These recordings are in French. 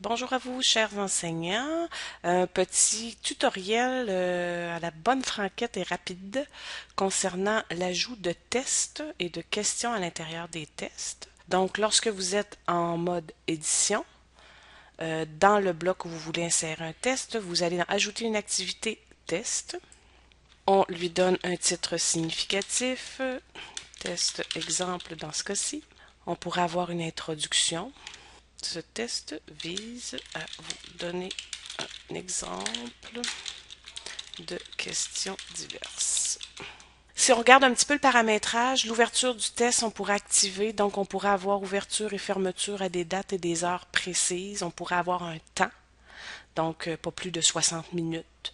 Bonjour à vous, chers enseignants. Un petit tutoriel à la bonne franquette et rapide concernant l'ajout de tests et de questions à l'intérieur des tests. Donc, lorsque vous êtes en mode édition, dans le bloc où vous voulez insérer un test, vous allez ajouter une activité test. On lui donne un titre significatif, test exemple dans ce cas-ci. On pourrait avoir une introduction. Ce test vise à vous donner un exemple de questions diverses. Si on regarde un petit peu le paramétrage, l'ouverture du test, on pourrait activer, donc on pourrait avoir ouverture et fermeture à des dates et des heures précises. On pourrait avoir un temps, donc pas plus de 60 minutes.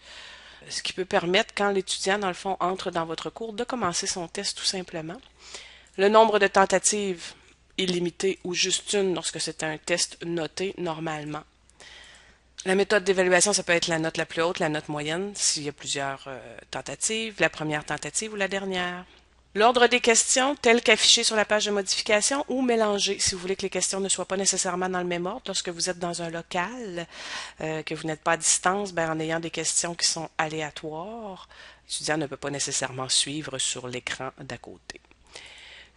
Ce qui peut permettre, quand l'étudiant, dans le fond, entre dans votre cours, de commencer son test tout simplement. Le nombre de tentatives illimité ou juste une lorsque c'est un test noté normalement. La méthode d'évaluation, ça peut être la note la plus haute, la note moyenne, s'il y a plusieurs tentatives, la première tentative ou la dernière. L'ordre des questions, tel qu'affiché sur la page de modification ou mélangé, si vous voulez que les questions ne soient pas nécessairement dans le même ordre. Lorsque vous êtes dans un local, que vous n'êtes pas à distance, ben, en ayant des questions qui sont aléatoires, l'étudiant ne peut pas nécessairement suivre sur l'écran d'à côté.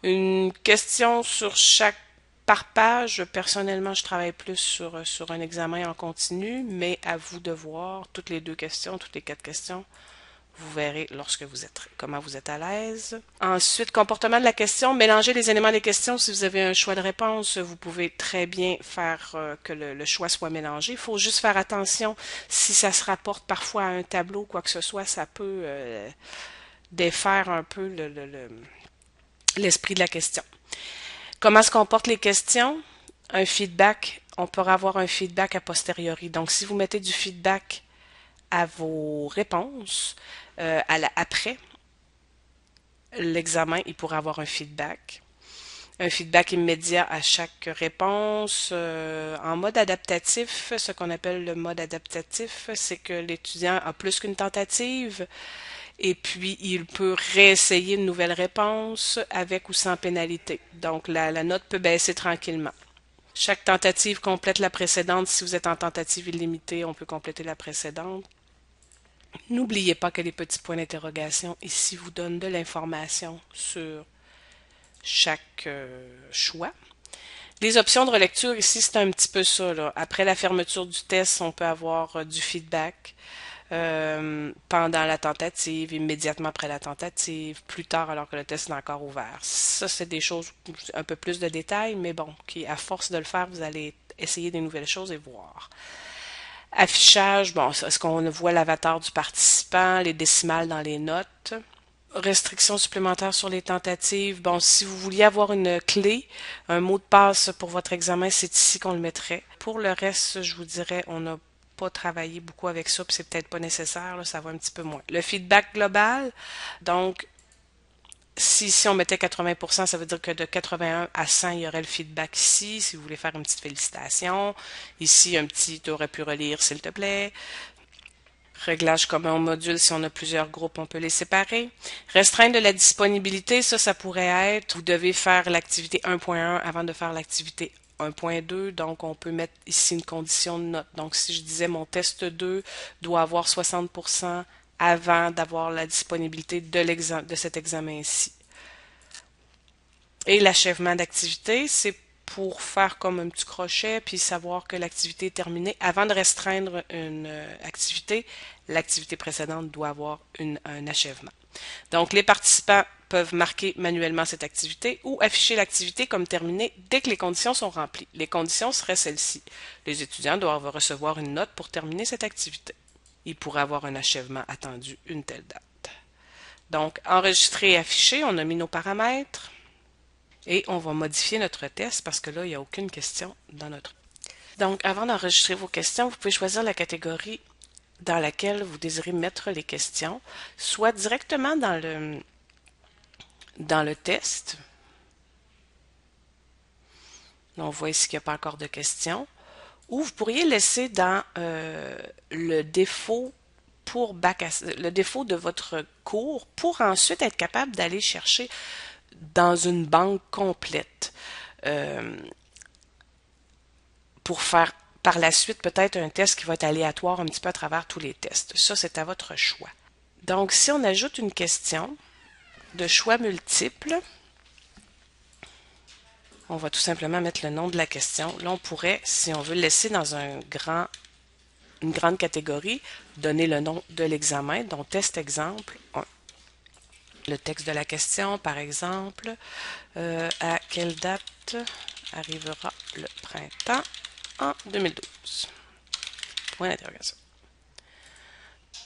Une question sur chaque par page. Personnellement, je travaille plus sur un examen en continu, mais à vous de voir toutes les 2 questions, toutes les 4 questions. Vous verrez lorsque vous êtes, comment vous êtes à l'aise. Ensuite, comportement de la question. Mélangez les éléments des questions. Si vous avez un choix de réponse, vous pouvez très bien faire que le choix soit mélangé. Il faut juste faire attention. Si ça se rapporte parfois à un tableau, quoi que ce soit, ça peut défaire un peu l'esprit de la question. Comment se comportent les questions? Un feedback, on pourra avoir un feedback a posteriori. Donc, si vous mettez du feedback à vos réponses, après l'examen, il pourra avoir un feedback. Un feedback immédiat à chaque réponse. En mode adaptatif, ce qu'on appelle le mode adaptatif, c'est que l'étudiant a plus qu'une tentative et puis il peut réessayer une nouvelle réponse avec ou sans pénalité. Donc la note peut baisser tranquillement. Chaque tentative complète la précédente. Si vous êtes en tentative illimitée, on peut compléter la précédente. N'oubliez pas que les petits points d'interrogation ici vous donnent de l'information sur chaque choix. Les options de relecture ici, c'est un petit peu ça, là. Après la fermeture du test, on peut avoir du feedback pendant la tentative, immédiatement après la tentative, plus tard alors que le test est encore ouvert. Ça, c'est des choses un peu plus de détails, mais bon, qui à force de le faire, vous allez essayer des nouvelles choses et voir. Affichage, bon, est-ce qu'on voit l'avatar du participant, les décimales dans les notes? Restrictions supplémentaires sur les tentatives. Bon, si vous vouliez avoir une clé, un mot de passe pour votre examen, c'est ici qu'on le mettrait. Pour le reste, je vous dirais, on n'a pas travaillé beaucoup avec ça, puis c'est peut-être pas nécessaire, là, ça va un petit peu moins. Le feedback global, donc si ici on mettait 80%, ça veut dire que de 81 à 100, il y aurait le feedback ici. Si vous voulez faire une petite félicitation, ici un petit, tu aurais pu relire s'il te plaît. Réglage commun au module, si on a plusieurs groupes, on peut les séparer. Restreindre la disponibilité, ça pourrait être, vous devez faire l'activité 1.1 avant de faire l'activité 1.2, donc on peut mettre ici une condition de note. Donc si je disais mon test 2 doit avoir 60% avant d'avoir la disponibilité de cet examen-ci. Et l'achèvement d'activité, c'est pour faire comme un petit crochet puis savoir que l'activité est terminée. Avant de restreindre une activité, l'activité précédente doit avoir un achèvement. Donc, les participants peuvent marquer manuellement cette activité ou afficher l'activité comme terminée dès que les conditions sont remplies. Les conditions seraient celles-ci. Les étudiants doivent recevoir une note pour terminer cette activité. Ils pourraient avoir un achèvement attendu une telle date. Donc, enregistrer et afficher, on a mis nos paramètres. Et on va modifier notre test parce que là, il n'y a aucune question dans notre. Donc, avant d'enregistrer vos questions, vous pouvez choisir la catégorie dans laquelle vous désirez mettre les questions, soit directement dans le test. On voit ici qu'il n'y a pas encore de questions. Ou vous pourriez laisser dans le défaut le défaut de votre cours pour ensuite être capable d'aller chercher dans une banque complète. Pour faire par la suite peut-être un test qui va être aléatoire un petit peu à travers tous les tests. Ça, c'est à votre choix. Donc, si on ajoute une question de choix multiples, on va tout simplement mettre le nom de la question. Là, on pourrait, si on veut le laisser dans une grande catégorie, donner le nom de l'examen, donc test exemple 1. Le texte de la question, par exemple, à quelle date arrivera le printemps en 2012? Point d'interrogation.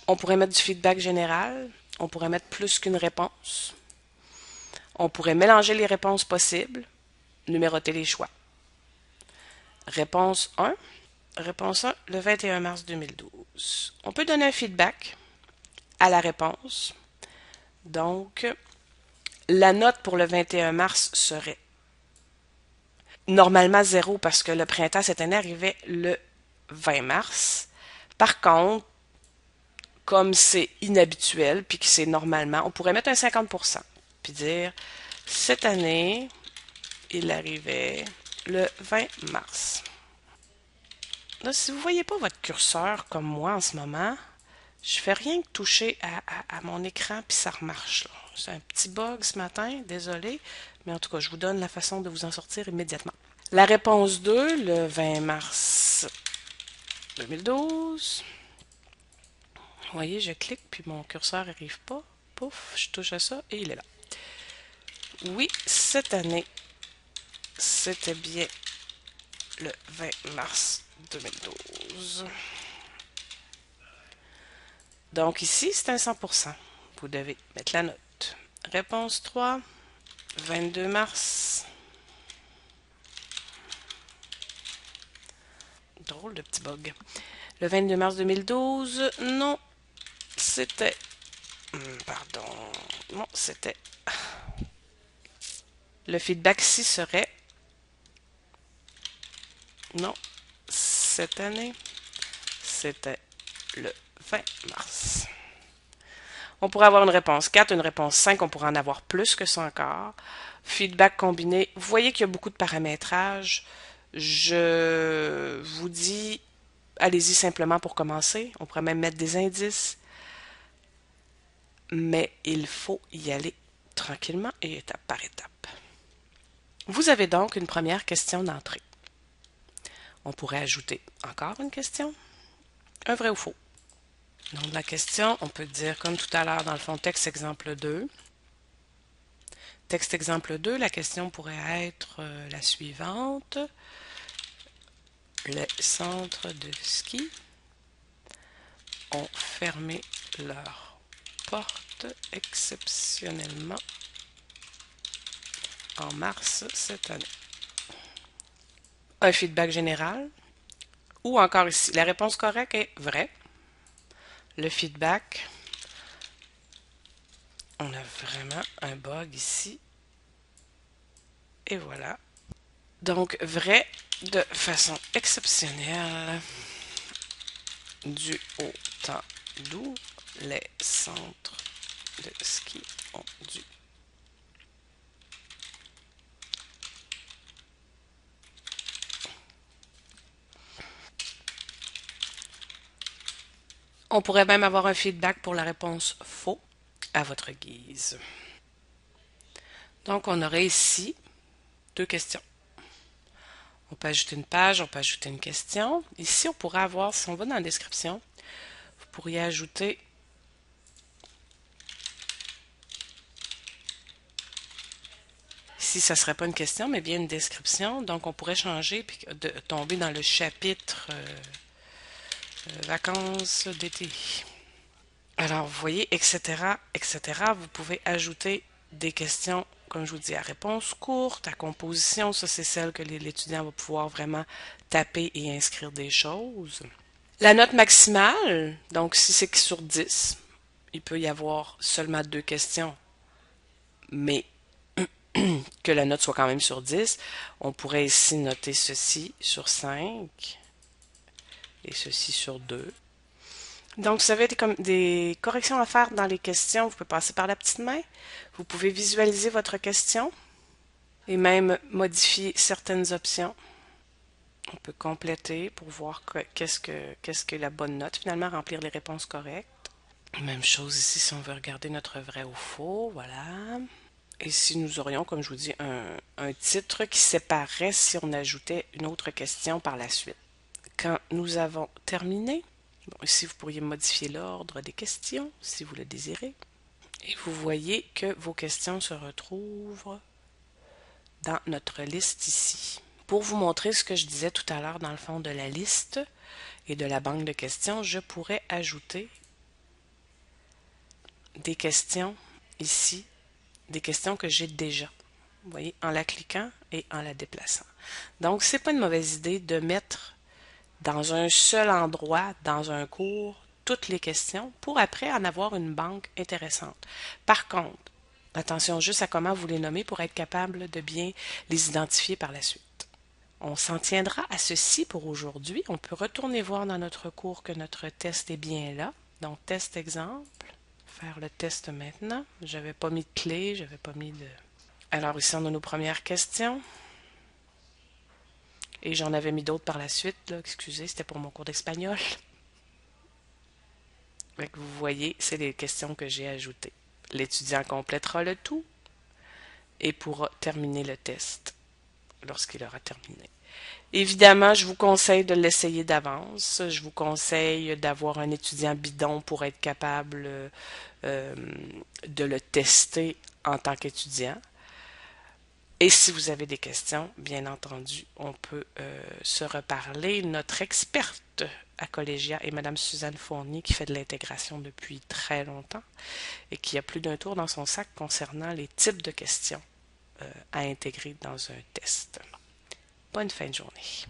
On pourrait mettre du feedback général, on pourrait mettre plus qu'une réponse, on pourrait mélanger les réponses possibles, numéroter les choix. Réponse 1. Réponse 1, le 21 mars 2012. On peut donner un feedback à la réponse. Donc, la note pour le 21 mars serait normalement 0 parce que le printemps cette année arrivait le 20 mars. Par contre, comme c'est inhabituel puis que c'est normalement, on pourrait mettre un 50% puis dire cette année, il arrivait le 20 mars. Là, si vous ne voyez pas votre curseur comme moi en ce moment, je fais rien que toucher à mon écran puis ça remarche. C'est un petit bug ce matin, désolé, mais en tout cas, je vous donne la façon de vous en sortir immédiatement. La réponse 2, le 20 mars 2012. Vous voyez, je clique puis mon curseur n'arrive pas. Pouf, je touche à ça et il est là. Oui, cette année, c'était bien le 20 mars 2012. Donc ici, c'est un 100%. Vous devez mettre la note. Réponse 3, 22 mars. Drôle de petit bug. Le 22 mars 2012, non, c'était... Pardon. Non, c'était... Le feedback ici serait... Non, cette année, c'était le 20 mars. On pourrait avoir une réponse 4, une réponse 5, on pourrait en avoir plus que ça encore. Feedback combiné. Vous voyez qu'il y a beaucoup de paramétrage. Je vous dis, allez-y simplement pour commencer. On pourrait même mettre des indices. Mais il faut y aller tranquillement et étape par étape. Vous avez donc une première question d'entrée. On pourrait ajouter encore une question. Un vrai ou faux. Nom de la question, on peut dire comme tout à l'heure dans le fond texte exemple 2. Texte exemple 2, la question pourrait être la suivante. Les centres de ski ont fermé leurs portes exceptionnellement en mars cette année. Un feedback général. Ou encore ici, la réponse correcte est vraie. Le feedback, on a vraiment un bug ici. Et voilà. Donc, vrai de façon exceptionnelle, dû au temps doux, les centres de ski ont dû On pourrait même avoir un feedback pour la réponse faux à votre guise. Donc, on aurait ici deux questions. On peut ajouter une page, on peut ajouter une question. Ici, on pourrait avoir, si on va dans la description, vous pourriez ajouter ici, ça ne serait pas une question, mais bien une description. Donc, on pourrait changer et de tomber dans le chapitre vacances d'été. Alors, vous voyez, etc., etc. Vous pouvez ajouter des questions, comme je vous dis, à réponse courte, à composition. Ça, c'est celle que l'étudiant va pouvoir vraiment taper et inscrire des choses. La note maximale, donc si c'est sur 10, il peut y avoir seulement deux questions, mais que la note soit quand même sur 10. On pourrait ici noter ceci sur 5 et ceci sur 2. Donc, vous avez des corrections à faire dans les questions. Vous pouvez passer par la petite main. Vous pouvez visualiser votre question et même modifier certaines options. On peut compléter pour voir qu'est-ce que la bonne note. Finalement, remplir les réponses correctes. Même chose ici si on veut regarder notre vrai ou faux. Voilà. Et si nous aurions, comme je vous dis, un titre qui séparerait si on ajoutait une autre question par la suite. Quand nous avons terminé, bon, ici vous pourriez modifier l'ordre des questions si vous le désirez. Et vous voyez que vos questions se retrouvent dans notre liste ici. Pour vous montrer ce que je disais tout à l'heure dans le fond de la liste et de la banque de questions, je pourrais ajouter des questions ici, des questions que j'ai déjà. Vous voyez, en la cliquant et en la déplaçant. Donc, c'est pas une mauvaise idée de mettre dans un seul endroit, dans un cours, toutes les questions pour après en avoir une banque intéressante. Par contre, attention juste à comment vous les nommez pour être capable de bien les identifier par la suite. On s'en tiendra à ceci pour aujourd'hui. On peut retourner voir dans notre cours que notre test est bien là. Donc, test exemple. Faire le test maintenant. Je n'avais pas mis de clé, j'avais pas mis de... Alors ici, on a nos premières questions. Et j'en avais mis d'autres par la suite, là. Excusez, c'était pour mon cours d'espagnol. Vous voyez, c'est les questions que j'ai ajoutées. L'étudiant complétera le tout et pourra terminer le test lorsqu'il aura terminé. Évidemment, je vous conseille de l'essayer d'avance. Je vous conseille d'avoir un étudiant bidon pour être capable euh, de le tester en tant qu'étudiant. Et si vous avez des questions, bien entendu, on peut se reparler. Notre experte à Collégia est Madame Suzanne Fournier qui fait de l'intégration depuis très longtemps et qui a plus d'un tour dans son sac concernant les types de questions à intégrer dans un test. Bonne fin de journée.